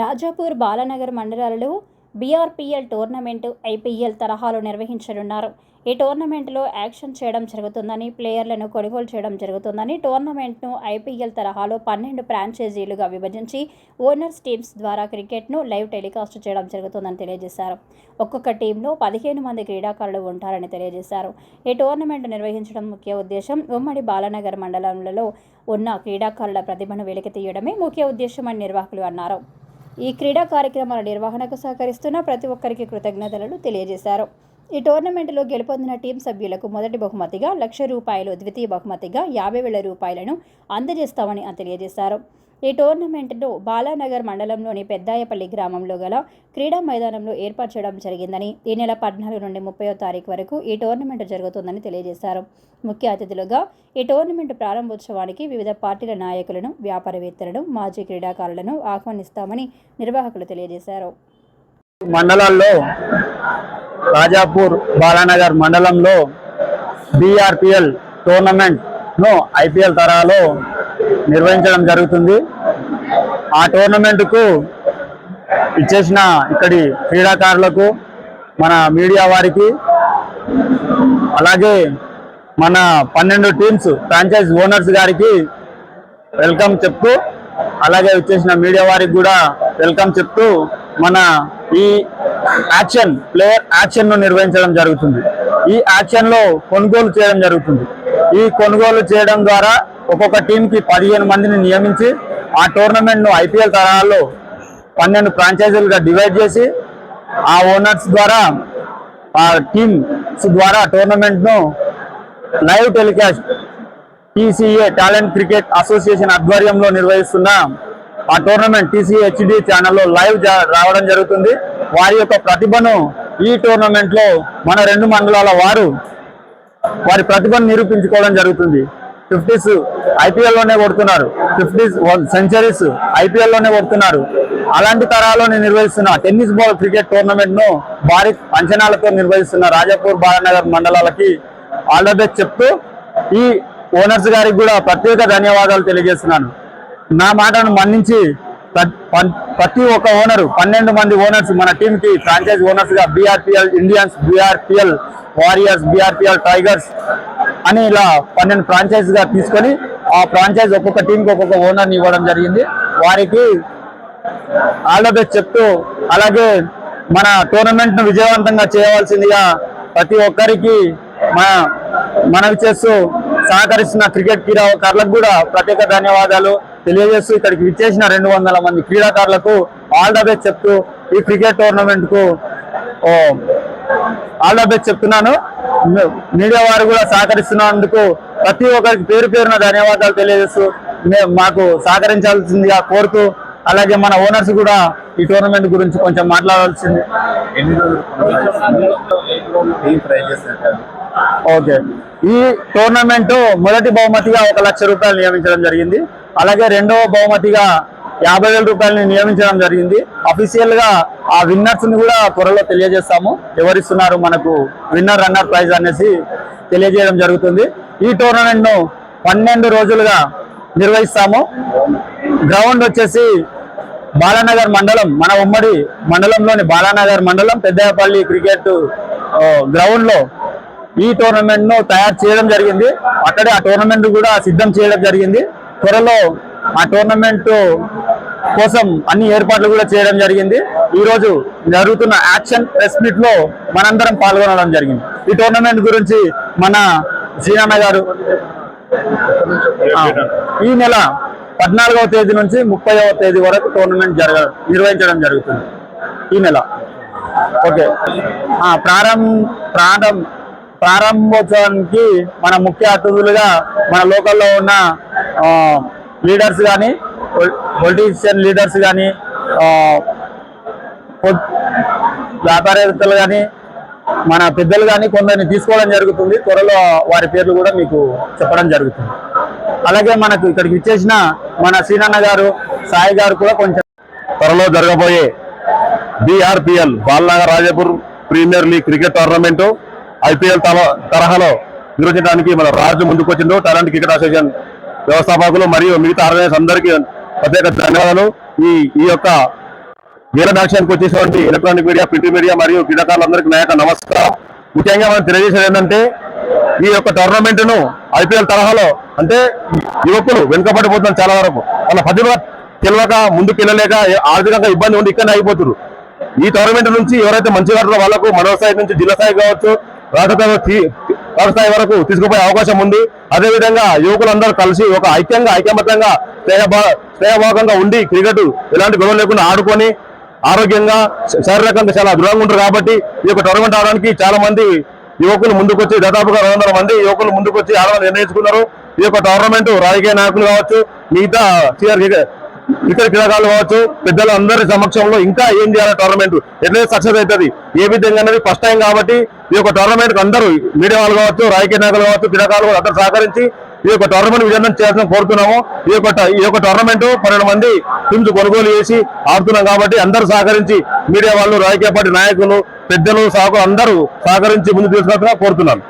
రాజాపూర్ బాలానగర్ మండలాలలో బీఆర్పీఎల్ tournament IPL తరహాలో నిర్వహించనున్నారు. ఈ టోర్నమెంట్లో యాక్షన్ చేయడం జరుగుతుందని, ప్లేయర్లను కొనుగోలు చేయడం జరుగుతుందని, టోర్నమెంట్ను ఐపీఎల్ తరహాలో 12 ఫ్రాంచైజీలుగా విభజించి ఓనర్స్ టీమ్స్ ద్వారా క్రికెట్ను లైవ్ టెలికాస్ట్ చేయడం జరుగుతుందని తెలియజేశారు. ఒక్కొక్క టీంలో 15 మంది క్రీడాకారులు ఉంటారని తెలియజేశారు. ఈ టోర్నమెంట్ నిర్వహించడం ముఖ్య ఉద్దేశం ఉమ్మడి బాలానగర్ మండలంలో ఉన్న క్రీడాకారుల ప్రతిభను వెలికితీయడమే ముఖ్య ఉద్దేశమని నిర్వాహకులు అన్నారు. ఈ క్రీడా కార్యక్రమాల నిర్వహణకు సహకరిస్తున్న ప్రతి ఒక్కరికి కృతజ్ఞతలు తెలియజేశారు. ఈ టోర్నమెంట్లో గెలుపొందిన టీం సభ్యులకు మొదటి బహుమతిగా ₹1,00,000, ద్వితీయ బహుమతిగా ₹50,000 అందజేస్తామని తెలియజేశారు. ఈ టోర్నమెంట్ను బాలానగర్ మండలంలోని పెద్దాయపల్లి గ్రామంలో గల క్రీడా మైదానంలో ఏర్పాటు చేయడం జరిగిందని, ఈ నెల 14 నుండి 30వ తారీఖు వరకు ఈ టోర్నమెంట్ జరుగుతుందని తెలియజేశారు. ముఖ్య అతిథులుగా ఈ టోర్నమెంట్ ప్రారంభోత్సవానికి వివిధ పార్టీల నాయకులను, వ్యాపారవేత్తలను, మాజీ క్రీడాకారులను ఆహ్వానిస్తామని నిర్వాహకులు తెలియజేశారు. మండలాల్లో రాజాపూర్ బాలానగర్ మండలంలో బీఆర్పీఎల్ టోర్నమెంట్ను ఐపీఎల్ తరహాలో నిర్వహించడం జరుగుతుంది. ఆ టోర్నమెంట్కు ఇచ్చేసిన ఇక్కడి క్రీడాకారులకు, మన మీడియా వారికి, అలాగే మన 12 టీమ్స్ ఫ్రాంచైజ్ ఓనర్స్ గారికి వెల్కమ్ చెప్తూ, అలాగే ఇచ్చేసిన మీడియా వారికి కూడా వెల్కమ్ చెప్తూ మన ఈ ప్లేయర్ యాక్షన్ను నిర్వహించడం జరుగుతుంది. ఈ యాక్షన్లో కొనుగోలు చేయడం జరుగుతుంది. ఈ కొనుగోలు చేయడం ద్వారా ఒక్కొక్క టీంకి 15 మందిని నియమించి ఆ టోర్నమెంట్ను ఐపీఎల్ తరహాలో 12 ఫ్రాంచైజీలుగా డివైడ్ చేసి ఆ ఓనర్స్ ద్వారా, ఆ టీమ్స్ ద్వారా టోర్నమెంట్ను live telecast TCA talent cricket association ఆధ్వర్యంలో నిర్వహిస్తున్న ఆ టోర్నమెంట్ టీసీఏ హెచ్డి ఛానల్లో లైవ్ రావడం జరుగుతుంది. వారి యొక్క ప్రతిభను ఈ టోర్నమెంట్లో మన 2 మండలాల వారి ప్రతిభను నిరూపించుకోవడం జరుగుతుంది. 50s ఐపీఎల్లోనే కొడుతున్నారు, 50s సెంచరీస్ ఐపీఎల్లోనే కొడుతున్నారు. అలాంటి తరాల్లో నిర్వహిస్తున్న టెన్నిస్ బాల్ క్రికెట్ టోర్నమెంట్ను భారీ అంచనాలతో నిర్వహిస్తున్న రాజాపూర్ బాలానగర్ మండలాలకి ఆల్ ద బెస్ట్ చెప్తూ ఈ ఓనర్స్ గారికి కూడా ప్రత్యేక ధన్యవాదాలు తెలియజేస్తున్నాను. నా మాటను మన్నించి ప్రతి ఒక్క ఓనరు, 12 మంది ఓనర్స్ మన టీంకి ఫ్రాంచైజ్ ఓనర్స్ గా బీఆర్పీఎల్ ఇండియన్స్, బీఆర్పీఎల్ వారియర్స్, బీఆర్పీఎల్ టైగర్స్ అని ఇలా 12 ఫ్రాంచైజ్ గా తీసుకొని ఆ ఫ్రాంచైజ్ ఒక్కొక్క టీంకి ఒక్కొక్క ఓనర్ని ఇవ్వడం జరిగింది. వారికి ఆల్ ద బెస్ట్ చెప్తూ, అలాగే మన టోర్నమెంట్ ను విజయవంతంగా చేయవలసిందిగా ప్రతి ఒక్కరికి మనవి చేస్తూ సహకరిస్తున్న క్రికెట్ క్రీడాకారులకు కూడా ప్రత్యేక ధన్యవాదాలు తెలియజేస్తూ, ఇక్కడికి విచ్చేసిన 200 మంది క్రీడాకారులకు ఆల్ ద బెస్ట్ చెప్తూ ఈ క్రికెట్ టోర్నమెంట్ కు ఆల్ ద బెస్ట్ చెప్తున్నాను. మీడియా వారు కూడా సహకరిస్తున్నందుకు ప్రతి ఒక్కరికి పేరు పేరున ధన్యవాదాలు తెలియజేస్తూ మాకు సహకరించాల్సిందిగా కోరుతూ, అలాగే మన ఓనర్స్ కూడా ఈ టోర్నమెంట్ గురించి కొంచెం మాట్లాడాల్సింది. ఓకే, ఈ టోర్నమెంట్ మొదటి బహుమతిగా ₹1,00,000 నియమించడం జరిగింది. అలాగే రెండవ బహుమతిగా ₹50,000 నియమించడం జరిగింది. అఫీషియల్ గా ఆ విన్నర్స్ ని కూడా త్వరలో తెలియజేస్తాము. ఎవరిస్తున్నారు మనకు విన్నర్ రన్నర్ ప్రైజ్ అనేసి తెలియజేయడం జరుగుతుంది. ఈ టోర్నమెంట్ ను 12 రోజులుగా నిర్వహిస్తాము. గ్రౌండ్ వచ్చేసి బాలానగర్ మండలం, మన ఉమ్మడి మండలంలోని బాలానగర్ మండలం పెద్దాయపల్లి క్రికెట్ గ్రౌండ్ లో ఈ టోర్నమెంట్ ను తయారు చేయడం జరిగింది. అక్కడే ఆ టోర్నమెంట్ కూడా సిద్ధం చేయడం జరిగింది. త్వరలో ఆ టోర్నమెంట్ కోసం అన్ని ఏర్పాట్లు కూడా చేయడం జరిగింది. ఈ రోజు జరుగుతున్న యాక్షన్ ప్రెస్ మీట్ లో మనందరం పాల్గొనడం జరిగింది. ఈ టోర్నమెంట్ గురించి మన శ్రీనాన్న గారు ఈ నెల 14వ తేదీ నుంచి 30వ తేదీ వరకు టోర్నమెంట్ నిర్వహించడం జరుగుతుంది. ఈ నెల ఓకే, ప్రారంభోత్సవానికి మన ముఖ్య అతిథులుగా మన లోకల్లో ఉన్న లీడర్స్ కానీ, పొలిటీషియన్ లీడర్స్ కానీ, వ్యాపారవేత్తలు కానీ, మన పెద్దలు కానీ కొందరిని తీసుకోవడం జరుగుతుంది. త్వరలో వారి పేర్లు కూడా మీకు చెప్పడం జరుగుతుంది. అలాగే మనకు ఇక్కడికి ఇచ్చేసిన మన శ్రీనాన్న గారు, సాయి గారు కూడా కొంచెం త్వరలో జరగబోయే BRPL Balanagar Rajapur premier league cricket tournament IPL తరహాలో నిర్వహించడానికి మన రాజు ముందుకు వచ్చిందో టాలెంట్ క్రికెట్ అసోసియేషన్ వ్యవస్థాపకులు మరియు మిగతా ఆర్గనైజర్స్ అందరికీ ప్రత్యేక ధన్యవాదాలు. ఈ యొక్క వీరనాక్షానికి వచ్చేటువంటి ఎలక్ట్రానిక్ మీడియా, ప్రింట్ మీడియా మరియు క్రీడాకారులందరికీ నా యొక్క నమస్కారం. ముఖ్యంగా మనం తెలియజేసేది ఏంటంటే ఈ యొక్క టోర్నమెంట్ ను ఐపీఎల్ తరహాలో అంటే యువకులు వెనుకబడిపోతున్నారు. చాలా వరకు వాళ్ళ ప్రతిభ తెలియక ముందుకు వెళ్ళలేక ఆర్థికంగా ఇబ్బంది ఉండి ఇక్కడనే అయిపోతున్నారు. ఈ టోర్నమెంట్ నుంచి ఎవరైతే మంచిగా ఆడుతారో వాళ్ళకు మండల స్థాయి నుంచి జిల్లా స్థాయి కావచ్చు, రాష్ట్ర స్థాయి వరకు తీసుకుపోయే అవకాశం ఉంది. అదేవిధంగా యువకులందరూ కలిసి ఒక ఐకమత్యంగా స్నేహభాగంగా ఉండి క్రికెట్ ఎలాంటి గొడవ లేకుండా ఆడుకొని ఆరోగ్యంగా శారీరకంగా చాలా దృఢంగా ఉంటారు. కాబట్టి ఈ యొక్క టోర్నమెంట్ ఆడడానికి చాలా మంది యువకులు ముందుకొచ్చి దాదాపుగా 200 మంది యువకులు ముందుకొచ్చి ఆడాలని నిర్ణయించుకున్నారు. ఈ యొక్క టోర్నమెంట్ రాజకీయ నాయకులు కావచ్చు, మిగతా క్రికెట్ క్రీడాకారులు కావచ్చు, పెద్దలు అందరి సమక్షంలో ఇంకా ఏం చేయాలి, టోర్నమెంట్ ఎట్లయితే సక్సెస్ అవుతుంది ఏ విధంగా అనేది ఫస్ట్ టైం కాబట్టి ఈ యొక్క టోర్నమెంట్ అందరూ మీడియా వాళ్ళు కావచ్చు, రాజకీయ నాయకులు కావచ్చు, క్రీడాకారులు అందరూ సహకరించి ఈ యొక్క టోర్నమెంట్ విజయం చేయాలని కోరుతున్నాము. ఈ యొక్క టోర్నమెంట్ 12 మంది టీమ్స్ కొనుగోలు చేసి ఆడుతున్నాం కాబట్టి అందరూ సహకరించి మీడియా వాళ్ళు, రాజకీయ పార్టీ నాయకులు, పెద్దలు, అందరూ సహకరించి ముందుకు తీసుకెళ్తున్నా కోరుతున్నాను.